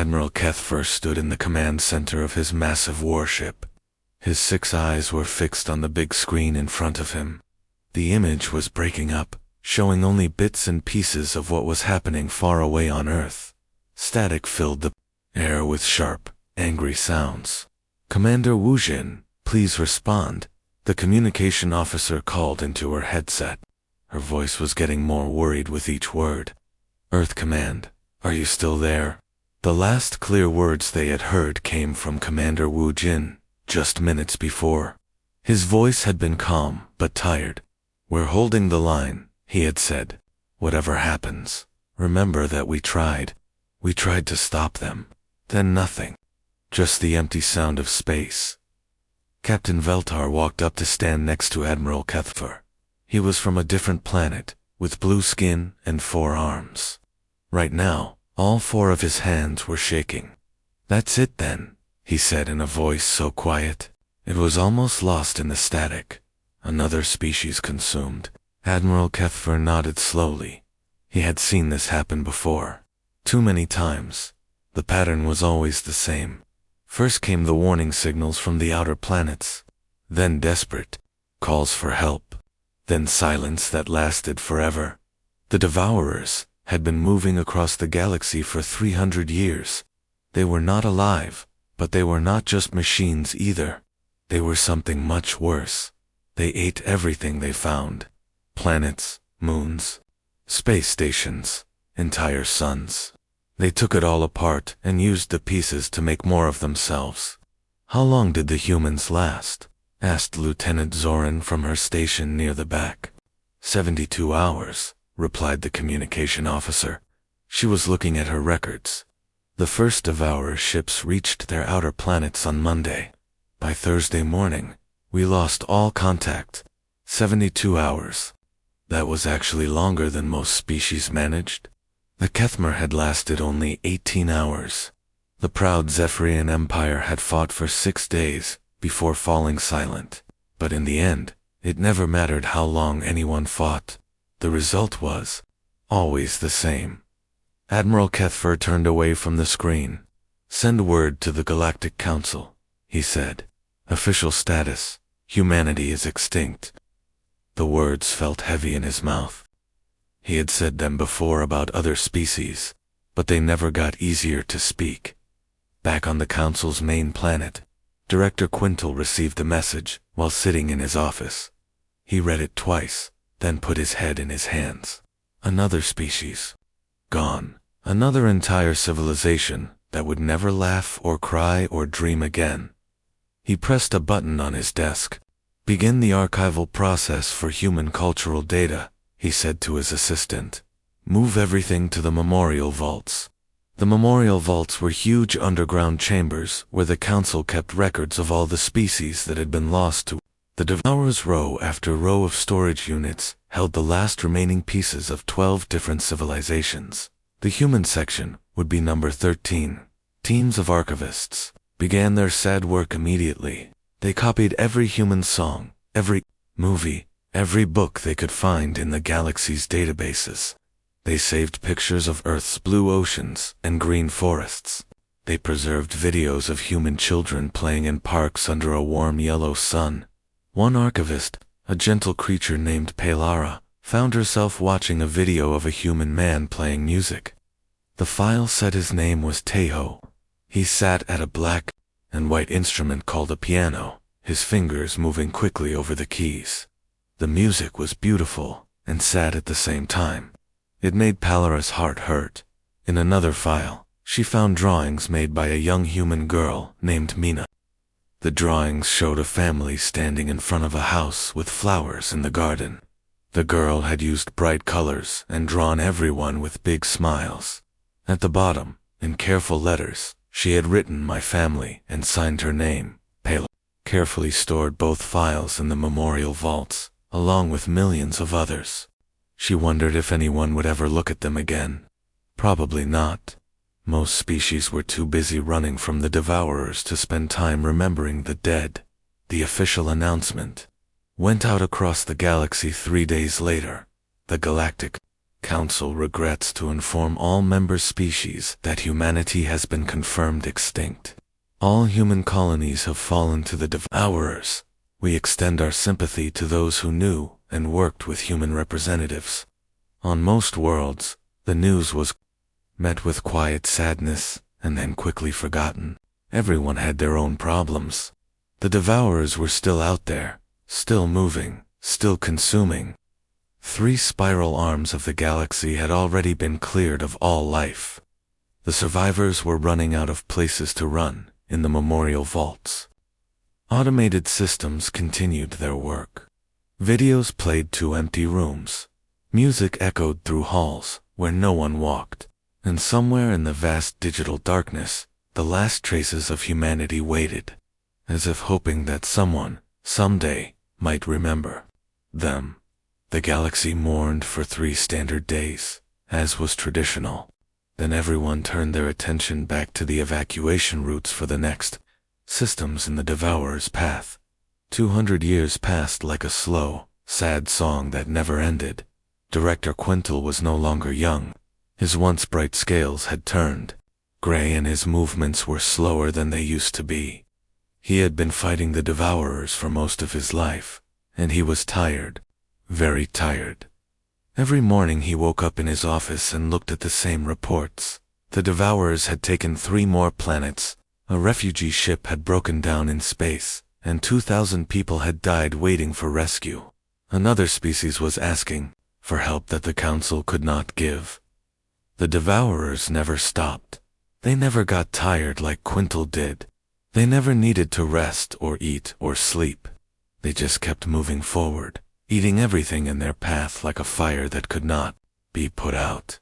Admiral Kethfer stood in the command center of his massive warship. His 6 eyes were fixed on the big screen in front of him. The image was breaking up, showing only bits and pieces of what was happening far away on Earth. Static filled the air with sharp, angry sounds. "Commander Wujin, please respond," the communication officer called into her headset. Her voice was getting more worried with each word. "Earth Command, are you still there?" The last clear words they had heard came from Commander Wujin, just minutes before. His voice had been calm, but tired. "We're holding the line," he had said. "Whatever happens, remember that we tried. We tried to stop them. Then nothing. Just the empty sound of space." Captain Veltar walked up to stand next to Admiral Kethfer. He was from a different planet, with blue skin and 4 arms. Right now, all 4 of his hands were shaking. "That's it then," he said in a voice so quiet, it was almost lost in the static. "Another species consumed." Admiral Kethfer nodded slowly. He had seen this happen before. Too many times. The pattern was always the same. First came the warning signals from the outer planets, then desperate calls for help, then silence that lasted forever. The Devourers had been moving across the galaxy for 300 years. They were not alive, but they were not just machines either. They were something much worse. They ate everything they found. Planets, moons, space stations, entire suns. They took it all apart and used the pieces to make more of themselves. "How long did the humans last?" asked Lieutenant Zoran from her station near the back. 72 hours, replied the communication officer. She was looking at her records. The first Devourer ships reached their outer planets on Monday. By Thursday morning, we lost all contact. 72 hours. That was actually longer than most species managed. The Kethmer had lasted only 18 hours. The proud Zephyrian Empire had fought for 6 days before falling silent. But in the end, it never mattered how long anyone fought. The result was always the same. Admiral Kethfer turned away from the screen. "Send word to the Galactic Council," he said. "Official status: humanity is extinct." The words felt heavy in his mouth. He had said them before about other species, but they never got easier to speak. Back on the Council's main planet, Director Quintal received the message while sitting in his office. He read it twice, then put his head in his hands. Another species. Gone. Another entire civilization that would never laugh or cry or dream again. He pressed a button on his desk. "Begin the archival process for human cultural data," he said to his assistant. "Move everything to the memorial vaults." The memorial vaults were huge underground chambers where the Council kept records of all the species that had been lost to. The Devourers row after row of storage units held the last remaining pieces of 12 different civilizations. The human section would be number 13. Teams of archivists began their sad work immediately. They copied every human song, every movie, every book they could find in the galaxy's databases. They saved pictures of Earth's blue oceans and green forests. They preserved videos of human children playing in parks under a warm yellow sun. One archivist, a gentle creature named Pelara, found herself watching a video of a human man playing music. The file said his name was Tejo. He sat at a black and white instrument called a piano, his fingers moving quickly over the keys. The music was beautiful and sad at the same time. It made Pelara's heart hurt. In another file, she found drawings made by a young human girl named Mina. The drawings showed a family standing in front of a house with flowers in the garden. The girl had used bright colors and drawn everyone with big smiles. At the bottom, in careful letters, she had written "My family" and signed her name, Pela. Carefully stored both files in the memorial vaults, along with millions of others. She wondered if anyone would ever look at them again. Probably not. Most species were too busy running from the Devourers to spend time remembering the dead. The official announcement went out across the galaxy 3 days later. The Galactic Council regrets to inform all member species that humanity has been confirmed extinct. All human colonies have fallen to the Devourers. We extend our sympathy to those who knew and worked with human representatives. On most worlds, the news was met with quiet sadness and then quickly forgotten. Everyone had their own problems. The Devourers were still out there, still moving, still consuming. 3 spiral arms of the galaxy had already been cleared of all life. The survivors were running out of places to run in the memorial vaults. Automated systems continued their work. Videos played to empty rooms. Music echoed through halls where no one walked. And somewhere in the vast digital darkness, the last traces of humanity waited, as if hoping that someone, someday, might remember them. The galaxy mourned for 3 standard days, as was traditional. Then everyone turned their attention back to the evacuation routes for the next systems in the Devourer's path. 200 years passed like a slow, sad song that never ended. Director Quintal was no longer young. His once bright scales had turned gray and his movements were slower than they used to be. He had been fighting the Devourers for most of his life, and he was tired, very tired. Every morning he woke up in his office and looked at the same reports. The Devourers had taken 3 more planets, a refugee ship had broken down in space, and 2,000 people had died waiting for rescue. Another species was asking for help that the Council could not give. The Devourers never stopped. They never got tired like Quintal did. They never needed to rest or eat or sleep. They just kept moving forward, eating everything in their path like a fire that could not be put out.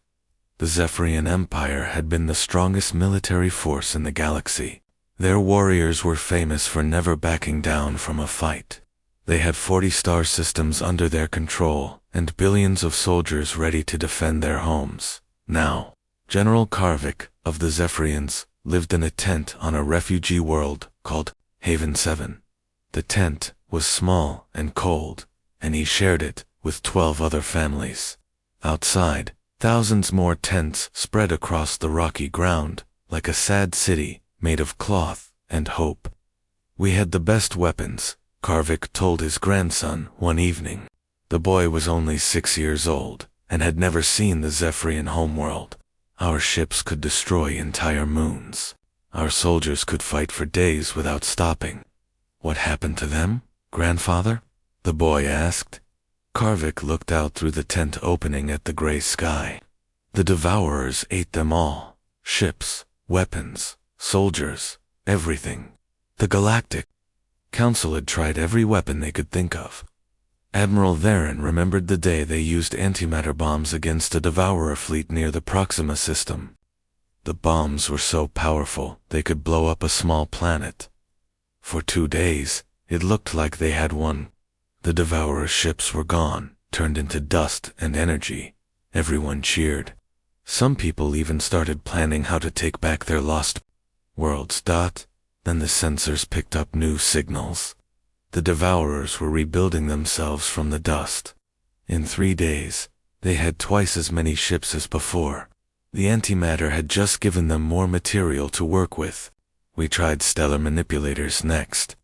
The Zephyrian Empire had been the strongest military force in the galaxy. Their warriors were famous for never backing down from a fight. They had 40 star systems under their control and billions of soldiers ready to defend their homes. Now, General Karvik of the Zephyrians lived in a tent on a refugee world called Haven 7. The tent was small and cold, and he shared it with 12 other families. Outside, thousands more tents spread across the rocky ground, like a sad city made of cloth and hope. We had the best weapons, Karvik told his grandson one evening. The boy was only 6 years old and had never seen the Zephyrian homeworld. Our ships could destroy entire moons. Our soldiers could fight for days without stopping. What happened to them, grandfather? The boy asked. Karvik looked out through the tent opening at the gray sky. The Devourers ate them all. Ships, weapons, soldiers, everything. The Galactic Council had tried every weapon they could think of. Admiral Theron remembered the day they used antimatter bombs against a Devourer fleet near the Proxima system. The bombs were so powerful they could blow up a small planet. For 2 days, it looked like they had won. The Devourer ships were gone, turned into dust and energy. Everyone cheered. Some people even started planning how to take back their lost worlds. Then the sensors picked up new signals. The Devourers were rebuilding themselves from the dust. In 3 days, they had twice as many ships as before. The antimatter had just given them more material to work with. We tried stellar manipulators next.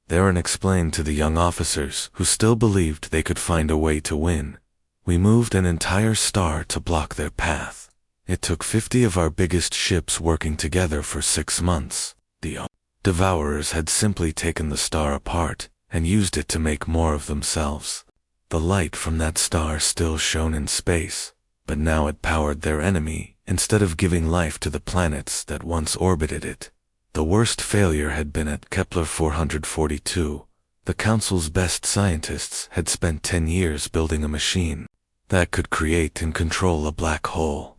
Theron explained to the young officers who still believed they could find a way to win. We moved an entire star to block their path. It took 50 of our biggest ships working together for 6 months. The Devourers had simply taken the star apart and used it to make more of themselves. The light from that star still shone in space, but now it powered their enemy instead of giving life to the planets that once orbited it. The worst failure had been at Kepler 442. The Council's best scientists had spent 10 years building a machine that could create and control a black hole.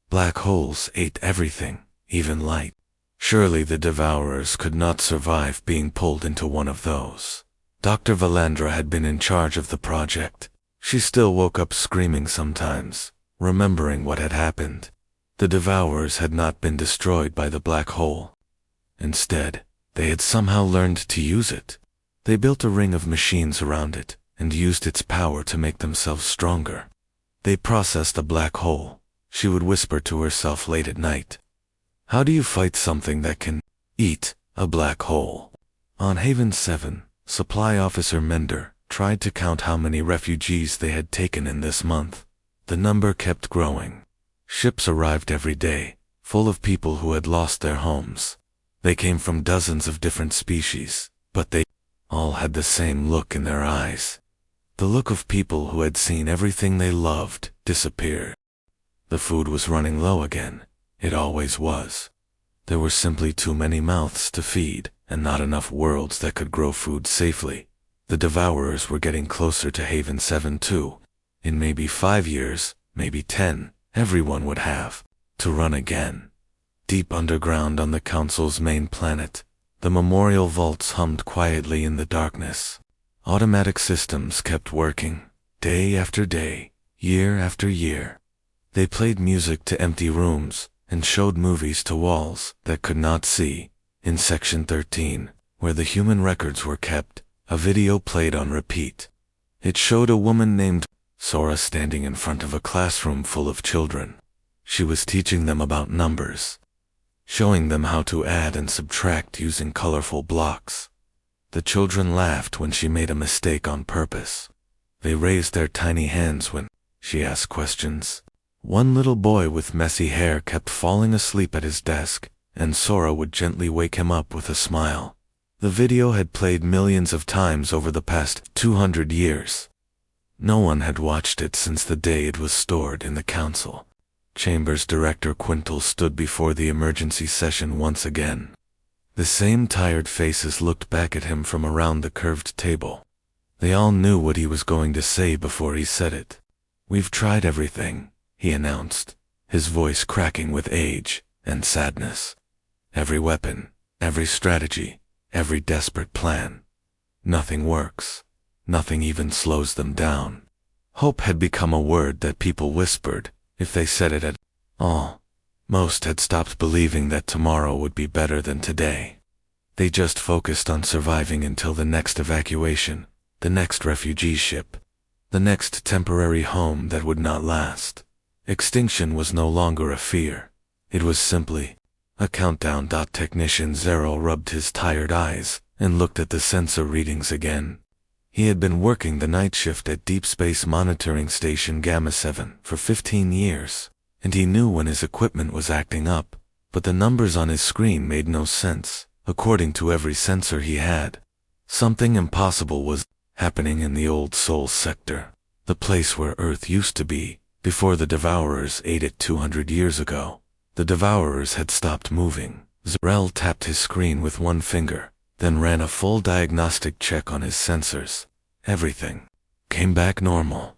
Black holes ate everything, even light. Surely the Devourers could not survive being pulled into one of those. Dr. Valandra had been in charge of the project. She still woke up screaming sometimes, remembering what had happened. The Devourers had not been destroyed by the black hole. Instead, they had somehow learned to use it. They built a ring of machines around it and used its power to make themselves stronger. They processed a black hole, she would whisper to herself late at night. How do you fight something that can eat a black hole? On Haven 7, Supply Officer Mender tried to count how many refugees they had taken in this month. The number kept growing. Ships arrived every day, full of people who had lost their homes. They came from dozens of different species, but they all had the same look in their eyes. The look of people who had seen everything they loved disappear. The food was running low again. It always was. There were simply too many mouths to feed, and not enough worlds that could grow food safely. The Devourers were getting closer to Haven 7 too. In maybe 5 years, maybe 10, everyone would have to run again. Deep underground on the Council's main planet, the memorial vaults hummed quietly in the darkness. Automatic systems kept working, day after day, year after year. They played music to empty rooms, and showed movies to walls that could not see. In Section 13, where the human records were kept, a video played on repeat. It showed a woman named Sora standing in front of a classroom full of children. She was teaching them about numbers, showing them how to add and subtract using colorful blocks. The children laughed when she made a mistake on purpose. They raised their tiny hands when she asked questions. One little boy with messy hair kept falling asleep at his desk, and Sora would gently wake him up with a smile. The video had played millions of times over the past 200 years. No one had watched it since the day it was stored in the Council. Chambers Director Quintal stood before the emergency session once again. The same tired faces looked back at him from around the curved table. They all knew what he was going to say before he said it. "We've tried everything," he announced, his voice cracking with age and sadness. "Every weapon, every strategy, every desperate plan. Nothing works. Nothing even slows them down." Hope had become a word that people whispered, if they said it at all. Most had stopped believing that tomorrow would be better than today. They just focused on surviving until the next evacuation, the next refugee ship, the next temporary home that would not last. Extinction was no longer a fear. It was simply a countdown. Technician Zero rubbed his tired eyes and looked at the sensor readings again. He had been working the night shift at Deep Space Monitoring Station Gamma 7 for 15 years, and he knew when his equipment was acting up, but the numbers on his screen made no sense. According to every sensor he had, something impossible was happening in the old Sol sector, the place where Earth used to be, before the Devourers ate it 200 years ago. The Devourers had stopped moving. Zrel tapped his screen with one finger, then ran a full diagnostic check on his sensors. Everything came back normal.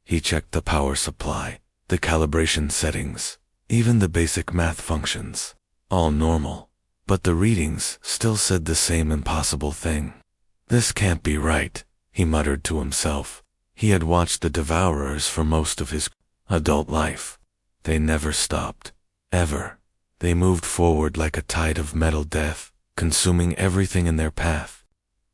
He checked the power supply, the calibration settings, even the basic math functions. All normal. But the readings still said the same impossible thing. "This can't be right," he muttered to himself. He had watched the Devourers for most of his adult life. They never stopped. Ever. They moved forward like a tide of metal death, consuming everything in their path.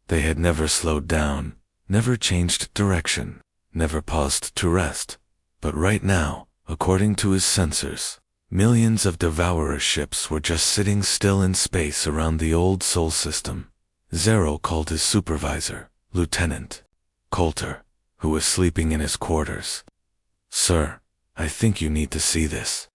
They had never slowed down, never changed direction, never paused to rest. But right now, according to his sensors, millions of Devourer ships were just sitting still in space around the old Sol system. Zero called his supervisor, Lieutenant Coulter, who was sleeping in his quarters. "Sir, I think you need to see this."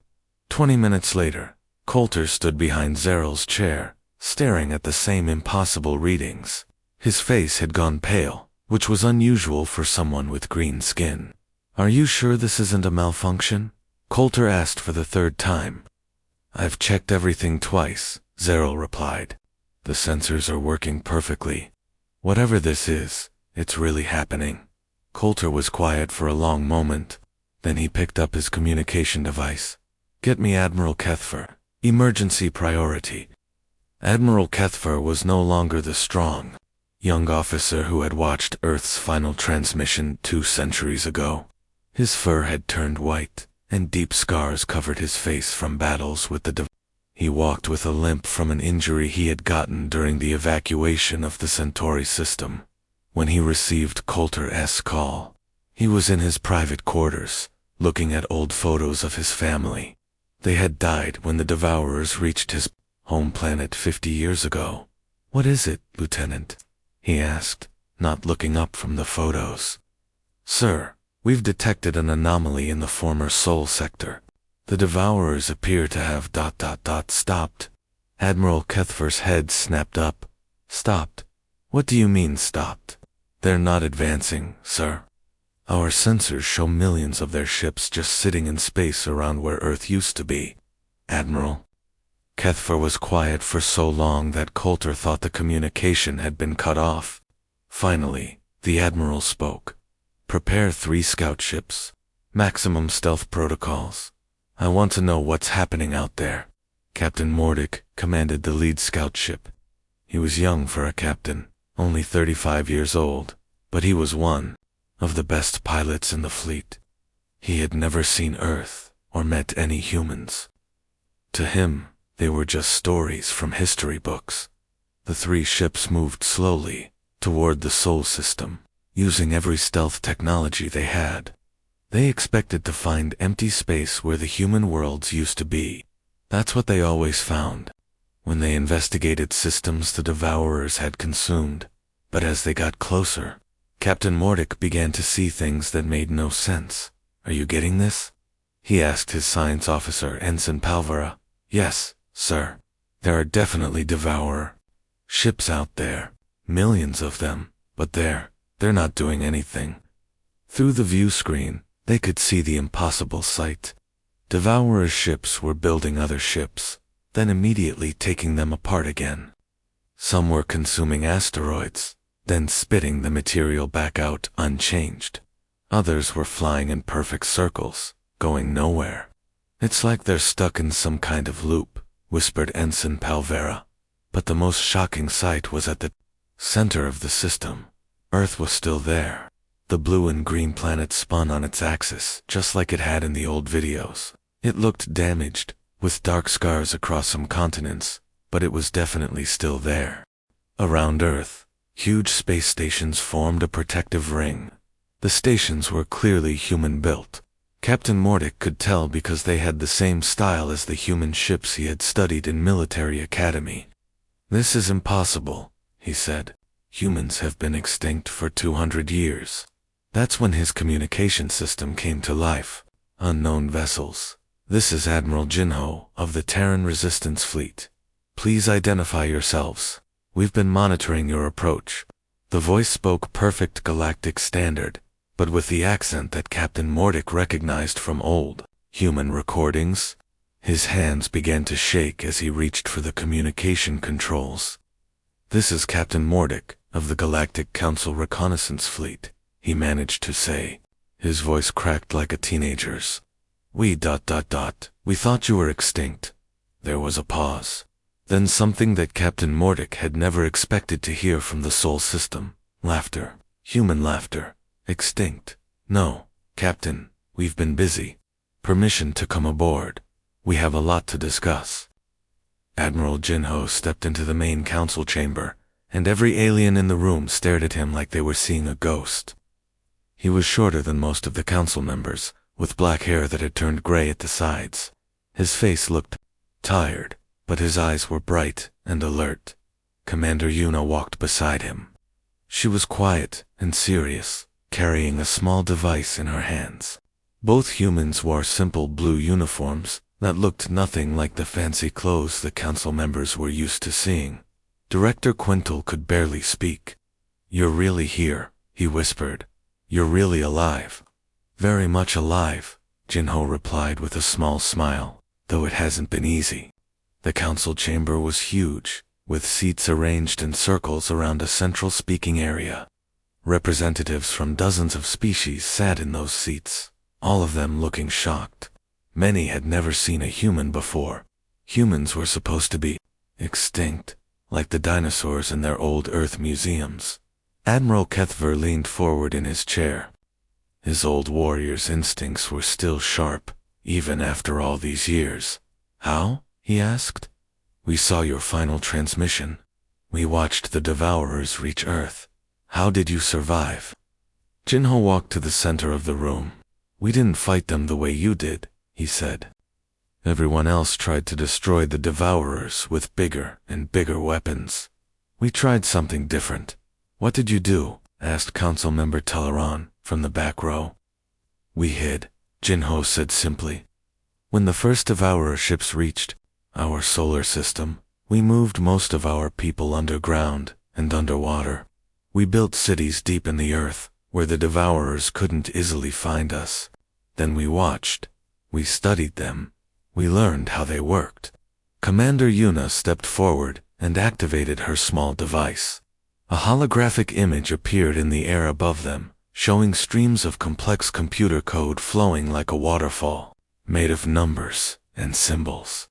20 minutes later, Coulter stood behind Zero's chair, staring at the same impossible readings. His face had gone pale, which was unusual for someone with green skin. "Are you sure this isn't a malfunction?" Coulter asked for the third time. "I've checked everything twice," Zero replied. "The sensors are working perfectly. Whatever this is, it's really happening." Coulter was quiet for a long moment. Then he picked up his communication device. "Get me Admiral Kethfer. Emergency priority." Admiral Kethfer was no longer the strong, young officer who had watched Earth's final transmission 2 centuries ago. His fur had turned white, and deep scars covered his face from battles with the He walked with a limp from an injury he had gotten during the evacuation of the Centauri system. When he received Coulter's call, he was in his private quarters, looking at old photos of his family. They had died when the Devourers reached his home planet 50 years ago. "What is it, Lieutenant?" he asked, not looking up from the photos. "Sir, we've detected an anomaly in the former Sol sector. The Devourers appear to have stopped." Admiral Kethver's head snapped up. "Stopped? What do you mean stopped?" "They're not advancing, sir. Our sensors show millions of their ships just sitting in space around where Earth used to be, Admiral." Kethver was quiet for so long that Coulter thought the communication had been cut off. Finally, the Admiral spoke. "Prepare 3 scout ships. Maximum stealth protocols. I want to know what's happening out there." Captain Mordick commanded the lead scout ship. He was young for a captain, only 35 years old, but he was one of the best pilots in the fleet. He had never seen Earth or met any humans. To him, they were just stories from history books. The 3 ships moved slowly toward the Sol system, using every stealth technology they had. They expected to find empty space where the human worlds used to be. That's what they always found. When they investigated systems the Devourers had consumed, but as they got closer, Captain Mordick began to see things that made no sense. "Are you getting this?" he asked his science officer, Ensign Palvera. "Yes, sir. There are definitely Devourer ships out there, millions of them, but they're not doing anything." Through the view screen, they could see the impossible sight. Devourer ships were building other ships, then immediately taking them apart again. Some were consuming asteroids, then spitting the material back out unchanged. Others were flying in perfect circles, going nowhere. "It's like they're stuck in some kind of loop," whispered Ensign Palvera. But the most shocking sight was at the center of the system. Earth was still there. The blue and green planet spun on its axis, just like it had in the old videos. It looked damaged, with dark scars across some continents, but it was definitely still there. Around Earth, huge space stations formed a protective ring. The stations were clearly human-built. Captain Mordick could tell because they had the same style as the human ships he had studied in military academy. "This is impossible," he said. "Humans have been extinct for 200 years. That's when his communication system came to life. Unknown vessels. "This is Admiral Jinho of the Terran Resistance Fleet. Please identify yourselves. We've been monitoring your approach." The voice spoke perfect galactic standard, but with the accent that Captain Mordick recognized from old human recordings. His hands began to shake as he reached for the communication controls. "This is Captain Mordick of the Galactic Council Reconnaissance Fleet," he managed to say. His voice cracked like a teenager's. We thought you were extinct." There was a pause. Then something that Captain Mordick had never expected to hear from the Sol system. Laughter. Human laughter. "Extinct? No, Captain, we've been busy. Permission to come aboard. We have a lot to discuss." Admiral Jinho stepped into the main council chamber, and every alien in the room stared at him like they were seeing a ghost. He was shorter than most of the council members, with black hair that had turned gray at the sides. His face looked tired, but his eyes were bright and alert. Commander Yuna walked beside him. She was quiet and serious, carrying a small device in her hands. Both humans wore simple blue uniforms that looked nothing like the fancy clothes the council members were used to seeing. Director Quintal could barely speak. "You're really here," he whispered. "You're really alive." "Very much alive," Jinho replied with a small smile, "though it hasn't been easy." The council chamber was huge, with seats arranged in circles around a central speaking area. Representatives from dozens of species sat in those seats, all of them looking shocked. Many had never seen a human before. Humans were supposed to be extinct, like the dinosaurs in their old Earth museums. Admiral Kethver leaned forward in his chair. His old warrior's instincts were still sharp, even after all these years. "How?" he asked. "We saw your final transmission. We watched the Devourers reach Earth. How did you survive?" Jinho walked to the center of the room. We didn't fight them the way you did, he said. Everyone else tried to destroy the Devourers with bigger and bigger weapons. We tried something different. What did you do? Asked Council Member Teleron from the back row. We hid, Jinho said simply. When the first Devourer ships reached our solar system, we moved most of our people underground and underwater. We built cities deep in the earth, where the Devourers couldn't easily find us. Then we watched. We studied them. We learned how they worked. Commander Yuna stepped forward and activated her small device. A holographic image appeared in the air above them, showing streams of complex computer code flowing like a waterfall, made of numbers and symbols.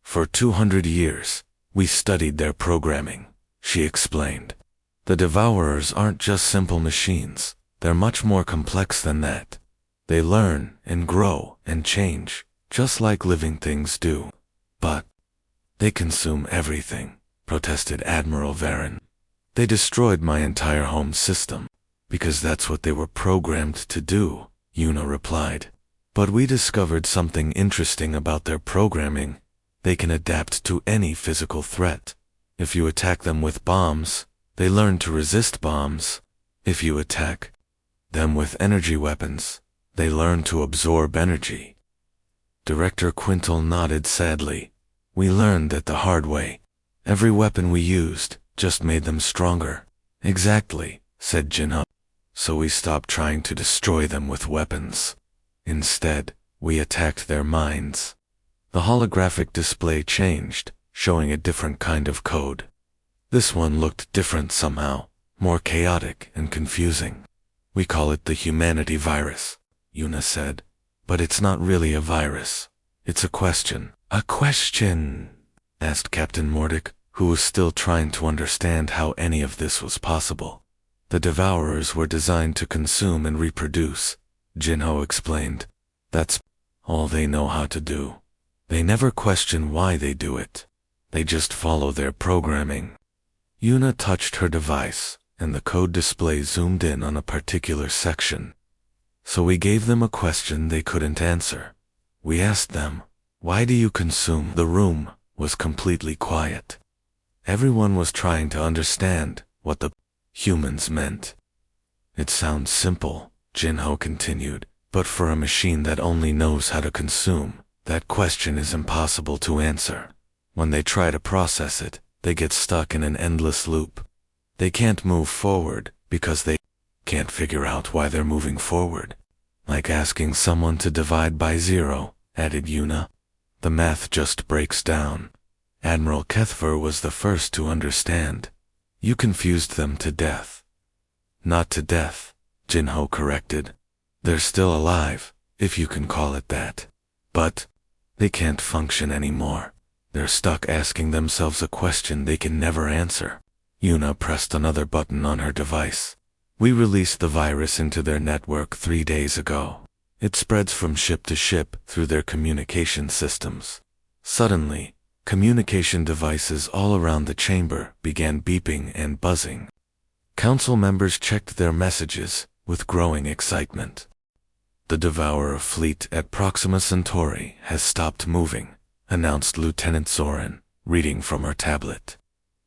For 200 years, we studied their programming, she explained. The Devourers aren't just simple machines, they're much more complex than that. They learn and grow and change, just like living things do. But they consume everything, protested Admiral Varen. They destroyed my entire home system, because that's what they were programmed to do, Yuna replied. But we discovered something interesting about their programming. They can adapt to any physical threat. If you attack them with bombs, they learn to resist bombs. If you attack them with energy weapons, they learn to absorb energy. Director Quintal nodded sadly. We learned that the hard way. Every weapon we used just made them stronger. Exactly, said Jinho. So we stopped trying to destroy them with weapons. Instead, we attacked their minds. The holographic display changed, showing a different kind of code. This one looked different somehow, more chaotic and confusing. We call it the humanity virus, Yuna said. But it's not really a virus. It's a question. A question? Asked Captain Mordic, who was still trying to understand how any of this was possible. The Devourers were designed to consume and reproduce, Jinho explained. That's all they know how to do. They never question why they do it. They just follow their programming. Yuna touched her device, and the code display zoomed in on a particular section. So we gave them a question they couldn't answer. We asked them, why do you consume? The room was completely quiet. Everyone was trying to understand what the humans meant. It sounds simple, Jinho continued, but for a machine that only knows how to consume, that question is impossible to answer. When they try to process it, they get stuck in an endless loop. They can't move forward because they can't figure out why they're moving forward. Like asking someone to divide by 0, added Yuna. The math just breaks down. Admiral Kethver was the first to understand. You confused them to death. Not to death, Jinho corrected. They're still alive, if you can call it that. But they can't function anymore. They're stuck asking themselves a question they can never answer. Yuna pressed another button on her device. We released the virus into their network 3 days ago. It spreads from ship to ship through their communication systems. Suddenly, communication devices all around the chamber began beeping and buzzing. Council members checked their messages with growing excitement. The Devourer fleet at Proxima Centauri has stopped moving, announced Lieutenant Zoran, reading from her tablet.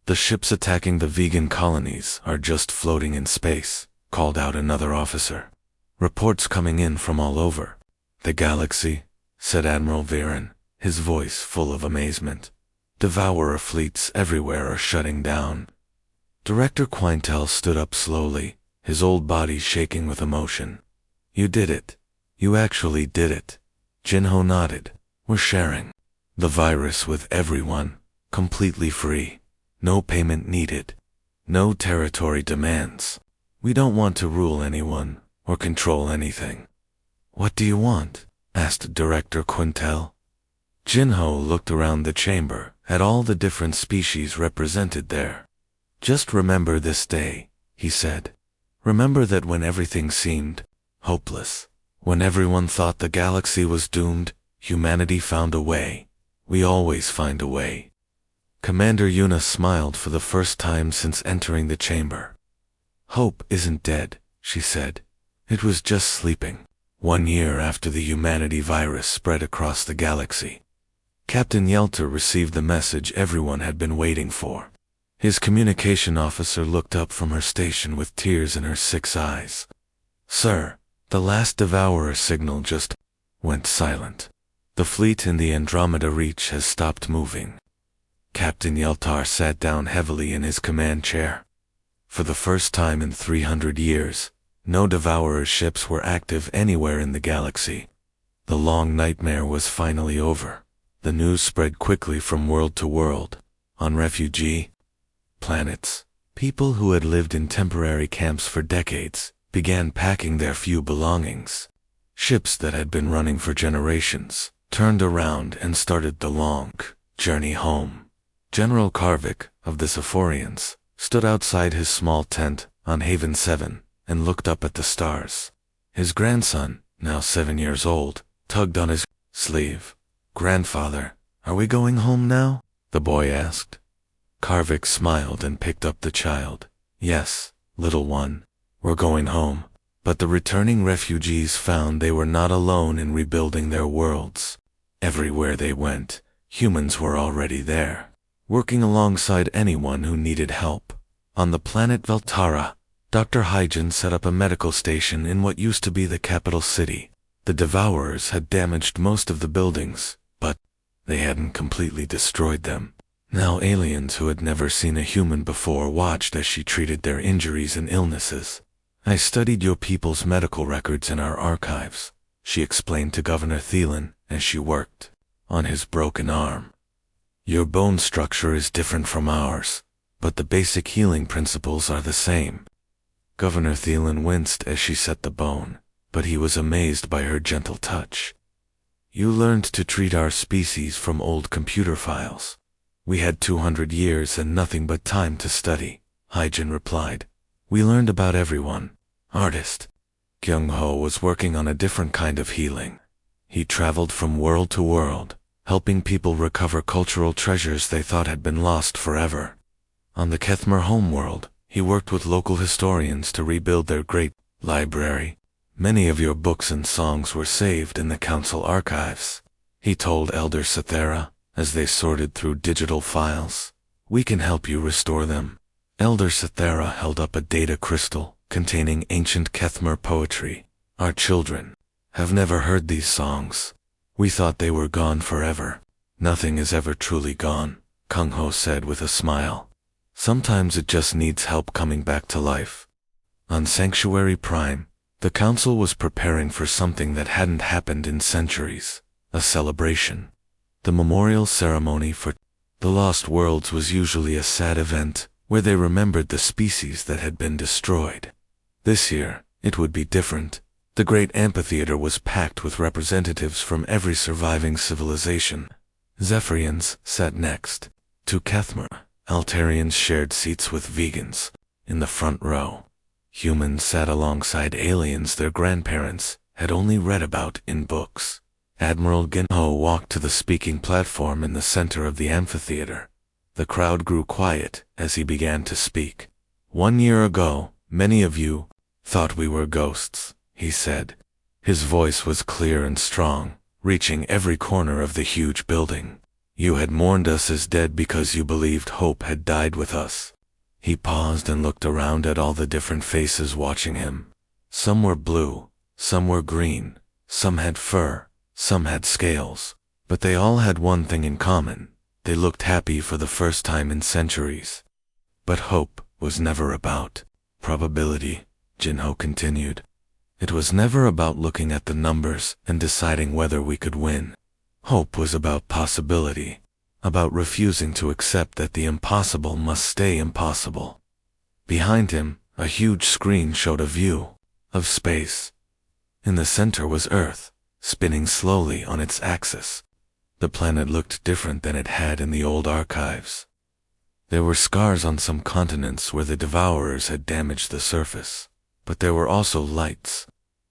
The ships attacking the vegan colonies are just floating in space, called out another officer. Reports coming in from all over the galaxy, said Admiral Varen, his voice full of amazement. Devourer fleets everywhere are shutting down. Director Quintel stood up slowly, his old body shaking with emotion. You did it. You actually did it. Jinho nodded. We're sharing the virus with everyone, completely free. No payment needed. No territory demands. We don't want to rule anyone or control anything. What do you want? Asked Director Quintel. Jinho looked around the chamber at all the different species represented there. Just remember this day, he said. Remember that when everything seemed hopeless, when everyone thought the galaxy was doomed, humanity found a way. We always find a way. Commander Yuna smiled for the first time since entering the chamber. Hope isn't dead, she said. It was just sleeping. 1 year after the humanity virus spread across the galaxy. Captain Yelter received the message everyone had been waiting for. His communication officer looked up from her station with tears in her 6 eyes. "Sir, the last Devourer signal just went silent. The fleet in the Andromeda Reach has stopped moving." Captain Yeltar sat down heavily in his command chair. For the first time in 300 years, no Devourer ships were active anywhere in the galaxy. The long nightmare was finally over. The news spread quickly from world to world. On refugee planets, people who had lived in temporary camps for decades began packing their few belongings. Ships that had been running for generations turned around and started the long journey home. General Karvik, of the Sephorians, stood outside his small tent on Haven 7 and looked up at the stars. His grandson, now 7 years old, tugged on his sleeve. "Grandfather, are we going home now?" the boy asked. Karvik smiled and picked up the child. "Yes, little one, we're going home." But the returning refugees found they were not alone in rebuilding their worlds. Everywhere they went, humans were already there, working alongside anyone who needed help. On the planet Veltara, Dr. Hygen set up a medical station in what used to be the capital city. The Devourers had damaged most of the buildings, but they hadn't completely destroyed them. Now aliens who had never seen a human before watched as she treated their injuries and illnesses. "I studied your people's medical records in our archives," she explained to Governor Thielen as she worked on his broken arm. "Your bone structure is different from ours, but the basic healing principles are the same." Governor Thielen winced as she set the bone, but he was amazed by her gentle touch. "You learned to treat our species from old computer files. We had 200 years and nothing but time to study," Hygen replied. "We learned about everyone. Artist Kyung-ho was working on a different kind of healing. He traveled from world to world, helping people recover cultural treasures they thought had been lost forever. On the Kethmer homeworld, he worked with local historians to rebuild their great library. Many of your books and songs were saved in the council archives," he told Elder Cythera as they sorted through digital files. "We can help you restore them." Elder Cythera held up a data crystal containing ancient Kethmer poetry. "Our children have never heard these songs. We thought they were gone forever." "Nothing is ever truly gone," Kung-ho said with a smile. "Sometimes it just needs help coming back to life." On Sanctuary Prime, the council was preparing for something that hadn't happened in centuries, a celebration. The memorial ceremony for the Lost Worlds was usually a sad event where they remembered the species that had been destroyed. This year, it would be different. The great amphitheater was packed with representatives from every surviving civilization. Zephyrians sat next to Kethmer. Altarians shared seats with vegans in the front row. Humans sat alongside aliens their grandparents had only read about in books. Admiral Genho walked to the speaking platform in the center of the amphitheater. The crowd grew quiet as he began to speak. "1 year ago, many of you thought we were ghosts," he said. His voice was clear and strong, reaching every corner of the huge building. "You had mourned us as dead because you believed hope had died with us." He paused and looked around at all the different faces watching him. Some were blue, some were green, some had fur, some had scales, but they all had one thing in common. They looked happy for the first time in centuries. "But hope was never about probability," Jinho continued. "It was never about looking at the numbers and deciding whether we could win. Hope was about possibility, about refusing to accept that the impossible must stay impossible." Behind him, a huge screen showed a view of space. In the center was Earth, spinning slowly on its axis. The planet looked different than it had in the old archives. There were scars on some continents where the Devourers had damaged the surface, but there were also lights,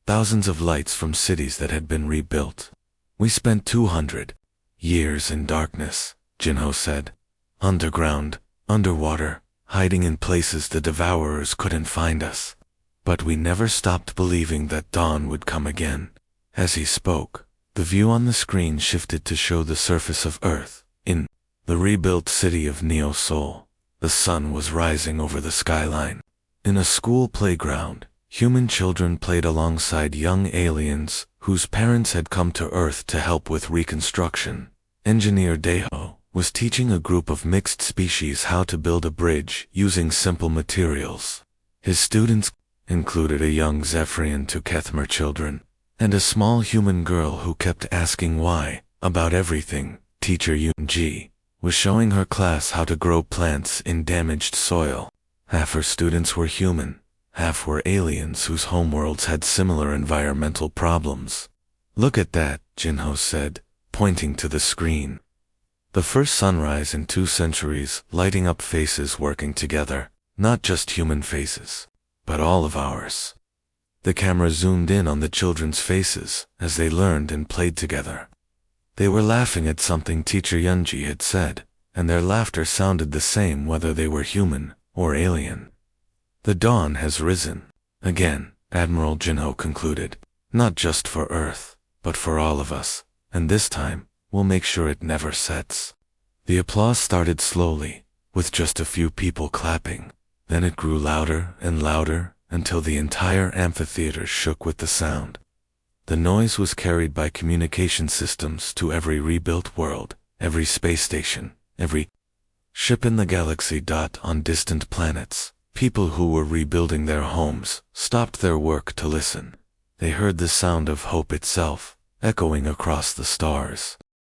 thousands of lights from cities that had been rebuilt. "We spent 200 years in darkness," Jinho said. "Underground, underwater, hiding in places the Devourers couldn't find us. But we never stopped believing that dawn would come again." As he spoke, the view on the screen shifted to show the surface of Earth. In the rebuilt city of Neo Sol, the sun was rising over the skyline. In a school playground, human children played alongside young aliens whose parents had come to Earth to help with reconstruction. Engineer Deho was teaching a group of mixed species how to build a bridge using simple materials. His students included a young Zephyrian to Kethmer children, and a small human girl who kept asking why about everything. Teacher Yoon-ji was showing her class how to grow plants in damaged soil. Half her students were human, half were aliens whose homeworlds had similar environmental problems. "Look at that," Jinho said, pointing to the screen. The first sunrise in 2 centuries, lighting up faces working together, not just human faces, but all of ours. The camera zoomed in on the children's faces as they learned and played together. They were laughing at something Teacher Yunji had said, and their laughter sounded the same whether they were human or alien. "The dawn has risen again," Admiral Jinho concluded, "not just for Earth, but for all of us, and this time, we'll make sure it never sets." The applause started slowly, with just a few people clapping. Then it grew louder and louder until the entire amphitheater shook with the sound. The noise was carried by communication systems to every rebuilt world, every space station, every ship in the galaxy. On distant planets, people who were rebuilding their homes stopped their work to listen. They heard the sound of hope itself, echoing across the stars.